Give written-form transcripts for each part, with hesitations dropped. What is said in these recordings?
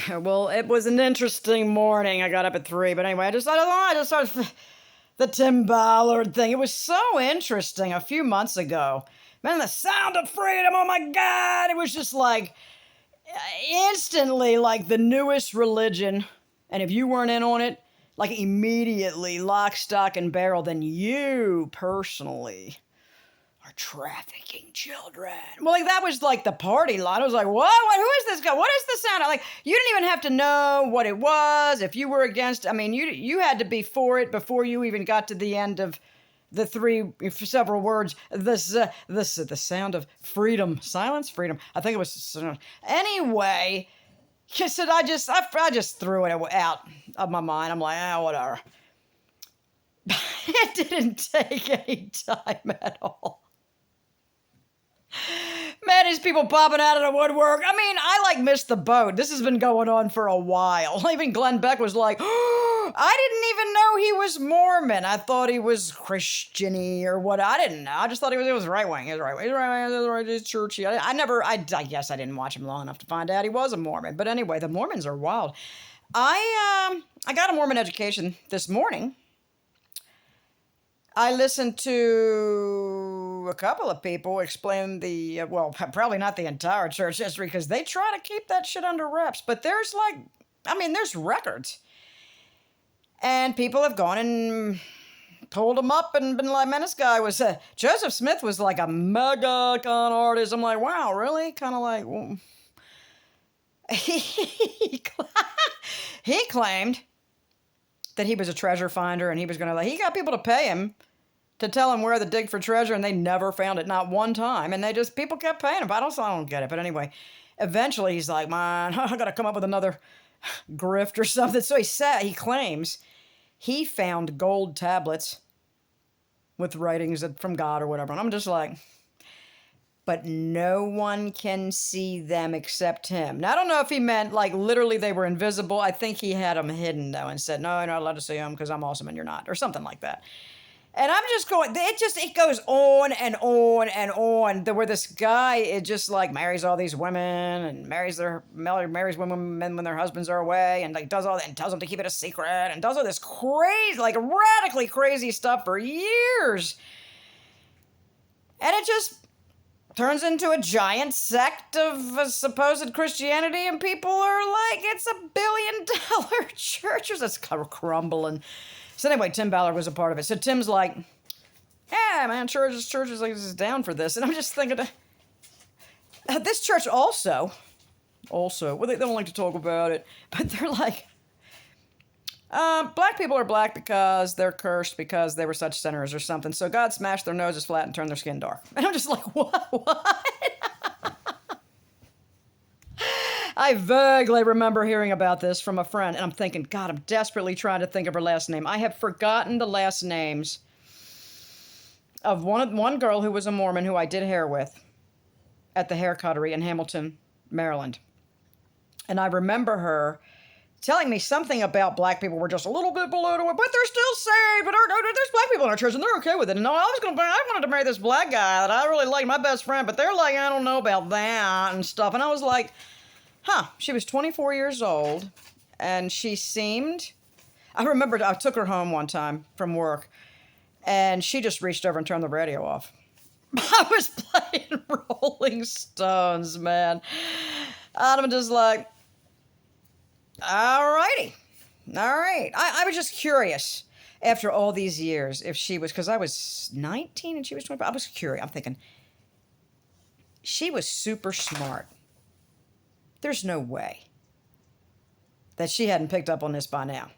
Well, it was an interesting morning. I got up at 3, but anyway, I just started the Tim Ballard thing. It was so interesting a few months ago. Man, the sound of freedom, oh my God. It was just like instantly like the newest religion. And if you weren't in on it, like immediately lock, stock, and barrel, then you personally are trafficking children. Well, like that was like the party line. I was like, what? Who is this guy? What is the sound? Like, you didn't even have to know what it was. If you were against, I mean, you had to be for it before you even got to the end of the several words. The sound of freedom, silence, freedom. I think it was anyway. So I just threw it out of my mind. I'm like, whatever. It didn't take any time at all. Man, these people popping out of the woodwork. I mean, I like missed the boat. This has been going on for a while. Even Glenn Beck was like, oh, I didn't even know he was Mormon. I thought he was Christian-y or what. I didn't know. I just thought he was right-wing. He was right-wing. He was right-wing. He was right. He was churchy. I guess I didn't watch him long enough to find out he was a Mormon. But anyway, the Mormons are wild. I got a Mormon education this morning. I listened to a couple of people explain probably not the entire church history because they try to keep that shit under wraps. But there's there's records. And people have gone and pulled them up and been like, man, this guy was, Joseph Smith was like a mega con artist. I'm like, wow, really? Kind of like, well, he claimed that he was a treasure finder and he was going to, he got people to pay him to tell him where to dig for treasure, and they never found it, not one time. And people kept paying him. I don't get it. But anyway, eventually he's like, man, I got to come up with another grift or something. So he claims he found gold tablets with writings from God or whatever. And I'm just like, but no one can see them except him. Now, I don't know if he meant like literally they were invisible. I think he had them hidden though and said, no, you're not allowed to see them because I'm awesome and you're not, or something like that. And I'm just going, it goes on and on and on. Where this guy, it just like marries all these women and marries women when their husbands are away and like does all that and tells them to keep it a secret and does all this crazy, like radically crazy stuff for years. And it just turns into a giant sect of supposed Christianity, and people are like, it's $1 billion churches that's crumbling. So anyway, Tim Ballard was a part of it. So Tim's like, yeah, man, churches like is down for this. And I'm just thinking, this church also, well, they don't like to talk about it, but they're like, black people are black because they're cursed because they were such sinners or something. So God smashed their noses flat and turned their skin dark. And I'm just like, what? I vaguely remember hearing about this from a friend, and I'm thinking, God, I'm desperately trying to think of her last name. I have forgotten the last names of one girl who was a Mormon who I did hair with at the hair cuttery in Hamilton, Maryland. And I remember her telling me something about black people were just a little bit below the way, but they're still saved, but there's black people in our church, and they're okay with it. And I wanted to marry this black guy that I really liked, my best friend, but they're like, I don't know about that and stuff. And I was like, she was 24 years old, and she seemed, I remember I took her home one time from work, and she just reached over and turned the radio off. I was playing Rolling Stones, man. I'm just like, all righty. All right. I was just curious after all these years if she was, because I was 19 and she was 25. I was curious. I'm thinking, she was super smart. There's no way that she hadn't picked up on this by now.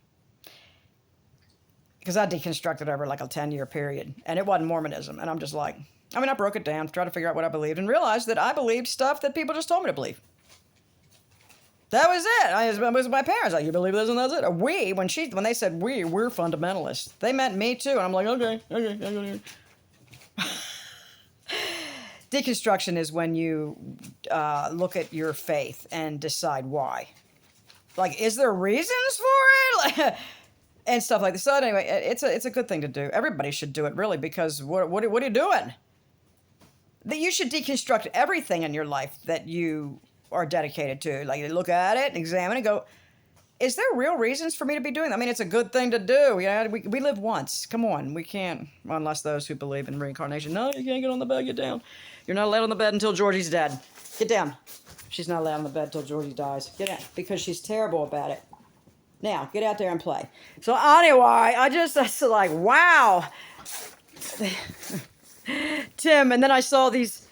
Because I deconstructed over like a 10-year period, and it wasn't Mormonism. And I'm just like, I broke it down, tried to figure out what I believed, and realized that I believed stuff that people just told me to believe. That was it. It was my parents. Like, you believe this and that's it. When they said we're fundamentalists, they meant me too. And I'm like, okay. Deconstruction is when you look at your faith and decide why. Like, is there reasons for it? And stuff like this. So anyway, it's a good thing to do. Everybody should do it, really, because what are you doing? That you should deconstruct everything in your life that you are dedicated to. Like, they look at it and examine it and go, is there real reasons for me to be doing that? I mean, it's a good thing to do. We live once. Come on. We can't, unless those who believe in reincarnation. No, you can't get on the bed. Get down. You're not allowed on the bed until Georgie's dead. Get down. She's not allowed on the bed until Georgie dies. Get out. Because she's terrible about it. Now, get out there and play. So anyway, I was like, wow. Tim, and then I saw this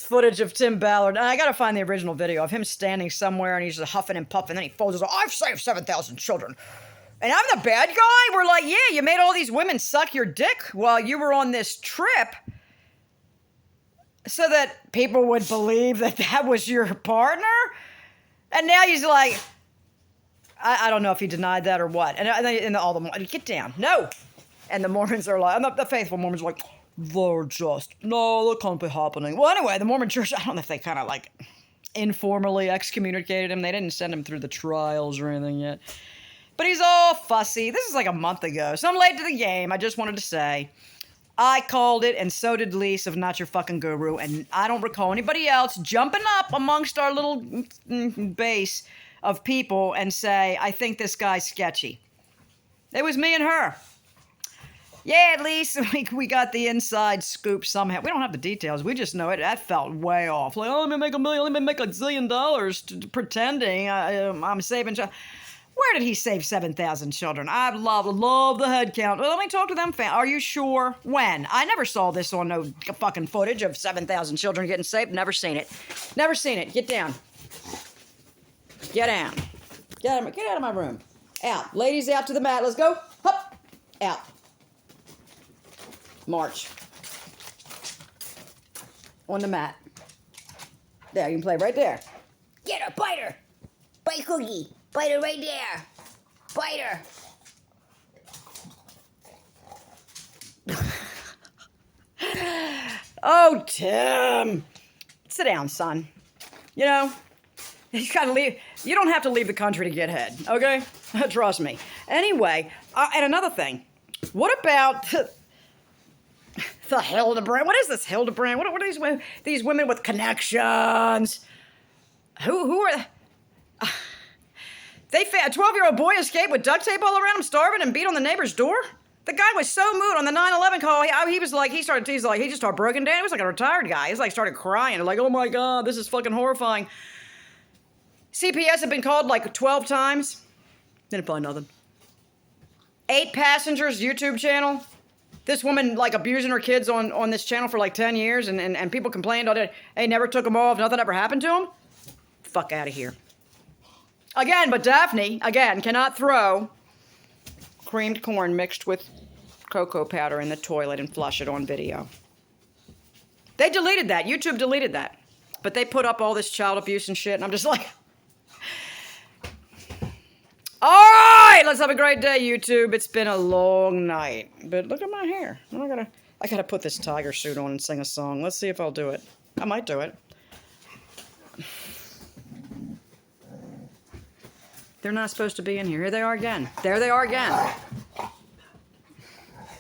footage of Tim Ballard, and I gotta find the original video of him standing somewhere, and he's just huffing and puffing, and then he folds his arms, I've saved 7,000 children. And I'm the bad guy? We're like, yeah, you made all these women suck your dick while you were on this trip so that people would believe that was your partner? And now he's like, I don't know if he denied that or what. And all the get down. No. And the Mormons are like, and the faithful Mormons are like, they're just, no, that can't be happening. Well, anyway, the Mormon church, I don't know if they kind of like informally excommunicated him. They didn't send him through the trials or anything yet. But he's all fussy. This is like a month ago, so I'm late to the game. I just wanted to say, I called it, and so did Lise of Not Your Fucking Guru, and I don't recall anybody else jumping up amongst our little base of people and say, I think this guy's sketchy. It was me and her. Yeah, at least we got the inside scoop somehow. We don't have the details. We just know it. That felt way off. Like, oh, let me make $1 million. Let me make $1 zillion pretending I'm saving. Where did he save 7,000 children? I love the head count. Well, let me talk to them. Are you sure? When? I never saw this on no fucking footage of 7,000 children getting saved. Never seen it. Never seen it. Get down. Get down. Get out of my room. Out. Ladies, out to the mat. Let's go. Hup. Out. March. On the mat. There, you can play right there. Get her, bite her. Bite Cookie. Bite her right there. Bite her. Oh, Tim. Sit down, son. You know, you gotta leave. You don't have to leave the country to get head, okay? Trust me. Anyway, and another thing. What about the Hildebrand? What is this Hildebrand? What are these women with connections? Who are... They a 12-year-old boy escaped with duct tape all around him, starving, and beat on the neighbor's door? The guy was so moved on the 9/11 call. He just started broken down. He was like a retired guy. He started crying. Like, oh my God, this is fucking horrifying. CPS had been called like 12 times. Didn't find nothing. 8 passengers YouTube channel. This woman like abusing her kids on this channel for like 10 years, and people complained. Hey, never took them off. Nothing ever happened to them. Fuck out of here. Again, but Daphne, cannot throw creamed corn mixed with cocoa powder in the toilet and flush it on video. They deleted that. YouTube deleted that. But they put up all this child abuse and shit, and I'm just like... All right, let's have a great day, YouTube. It's been a long night. But look at my hair. I gotta put this tiger suit on and sing a song. Let's see if I'll do it. I might do it. They're not supposed to be in here. Here they are again. There they are again.